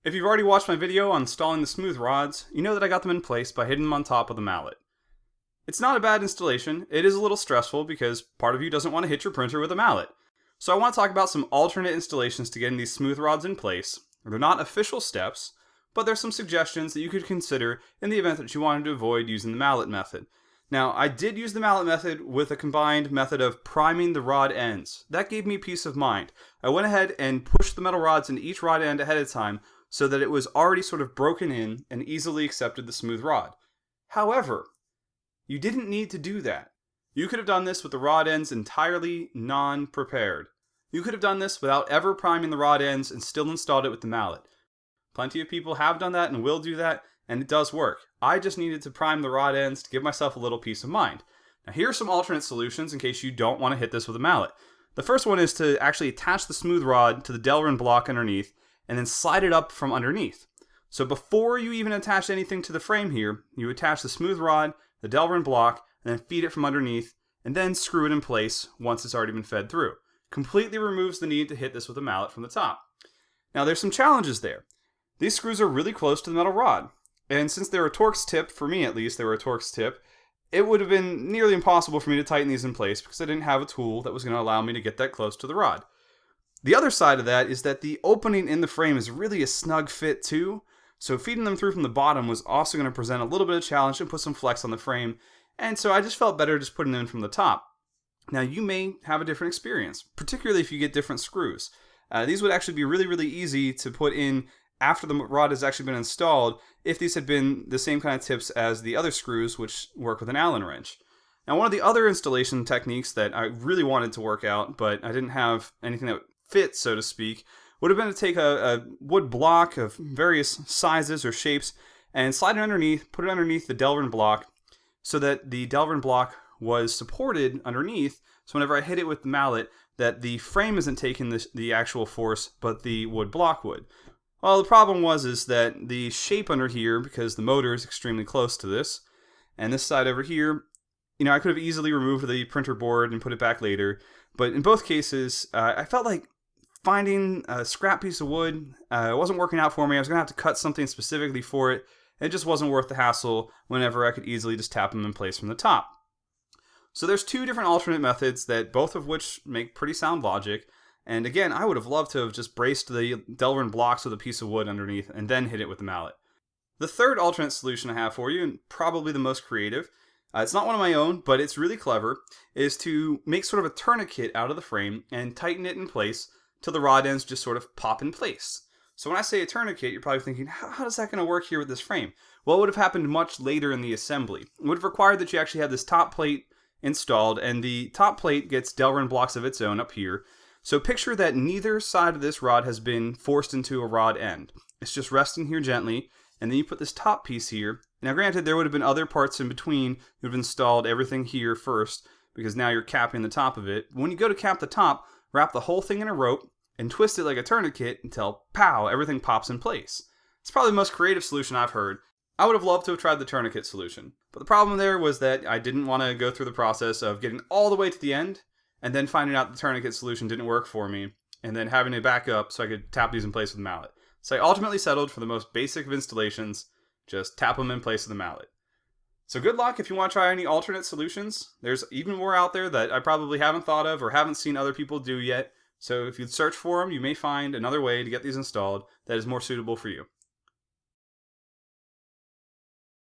If you've already watched my video on installing the smooth rods, you know that I got them in place by hitting them on top of the mallet. It's not a bad installation. It is a little stressful because part of you doesn't want to hit your printer with a mallet. So I want to talk about some alternate installations to getting these smooth rods in place. They're not official steps, but there's some suggestions that you could consider in the event that you wanted to avoid using the mallet method. Now, I did use the mallet method with a combined method of priming the rod ends. That gave me peace of mind. I went ahead and pushed the metal rods into each rod end ahead of time so that it was already sort of broken in and easily accepted the smooth rod. However, you didn't need to do that. You could have done this with the rod ends entirely non-prepared. You could have done this without ever priming the rod ends and still installed it with the mallet. Plenty of people have done that and will do that, and it does work. I just needed to prime the rod ends to give myself a little peace of mind. Now here are some alternate solutions in case you don't want to hit this with a mallet. The first one is to actually attach the smooth rod to the Delrin block underneath and then slide it up from underneath. So before you even attach anything to the frame here, you attach the smooth rod, the Delrin block, and then feed it from underneath, and then screw it in place once it's already been fed through. Completely removes the need to hit this with a mallet from the top. Now there's some challenges there. These screws are really close to the metal rod, and since they were Torx tip, for me at least, they were a Torx tip, it would have been nearly impossible for me to tighten these in place because I didn't have a tool that was going to allow me to get that close to the rod. The other side of that is that the opening in the frame is really a snug fit too, so feeding them through from the bottom was also going to present a little bit of challenge and put some flex on the frame, and so I just felt better just putting them in from the top. Now you may have a different experience, particularly if you get different screws. These would actually be really easy to put in after the rod has actually been installed if these had been the same kind of tips as the other screws, which work with an Allen wrench. Now one of the other installation techniques that I really wanted to work out, but I didn't have anything that fit, so to speak, would have been to take a wood block of various sizes or shapes and slide it underneath, put it underneath the Delrin block so that the Delrin block was supported underneath, so whenever I hit it with the mallet, that the frame isn't taking the actual force, but the wood block would. Well, the problem is that the shape under here, because the motor is extremely close to this, and this side over here, I could have easily removed the printer board and put it back later, but in both cases, I felt like finding a scrap piece of wood wasn't working out for me. I was going to have to cut something specifically for it, and it just wasn't worth the hassle whenever I could easily just tap them in place from the top. So there's two different alternate methods that both of which make pretty sound logic. And again, I would have loved to have just braced the Delrin blocks with a piece of wood underneath and then hit it with the mallet. The third alternate solution I have for you, and probably the most creative, it's not one of my own, but it's really clever, is to make sort of a tourniquet out of the frame and tighten it in place till the rod ends just sort of pop in place. So when I say a tourniquet, you're probably thinking, how is that going to work here with this frame? Well, it would have happened much later in the assembly. It would have required that you actually have this top plate installed, and the top plate gets Delrin blocks of its own up here. So picture that neither side of this rod has been forced into a rod end. It's just resting here gently, and then you put this top piece here. Now granted, there would have been other parts in between. You would have installed everything here first, because now you're capping the top of it. When you go to cap the top, wrap the whole thing in a rope, and twist it like a tourniquet until, pow, everything pops in place. It's probably the most creative solution I've heard. I would have loved to have tried the tourniquet solution. But the problem there was that I didn't want to go through the process of getting all the way to the end, and then finding out the tourniquet solution didn't work for me, and then having to back up so I could tap these in place with the mallet. So I ultimately settled for the most basic of installations, just tap them in place with the mallet. So good luck if you want to try any alternate solutions. There's even more out there that I probably haven't thought of or haven't seen other people do yet. So if you search for them, you may find another way to get these installed that is more suitable for you.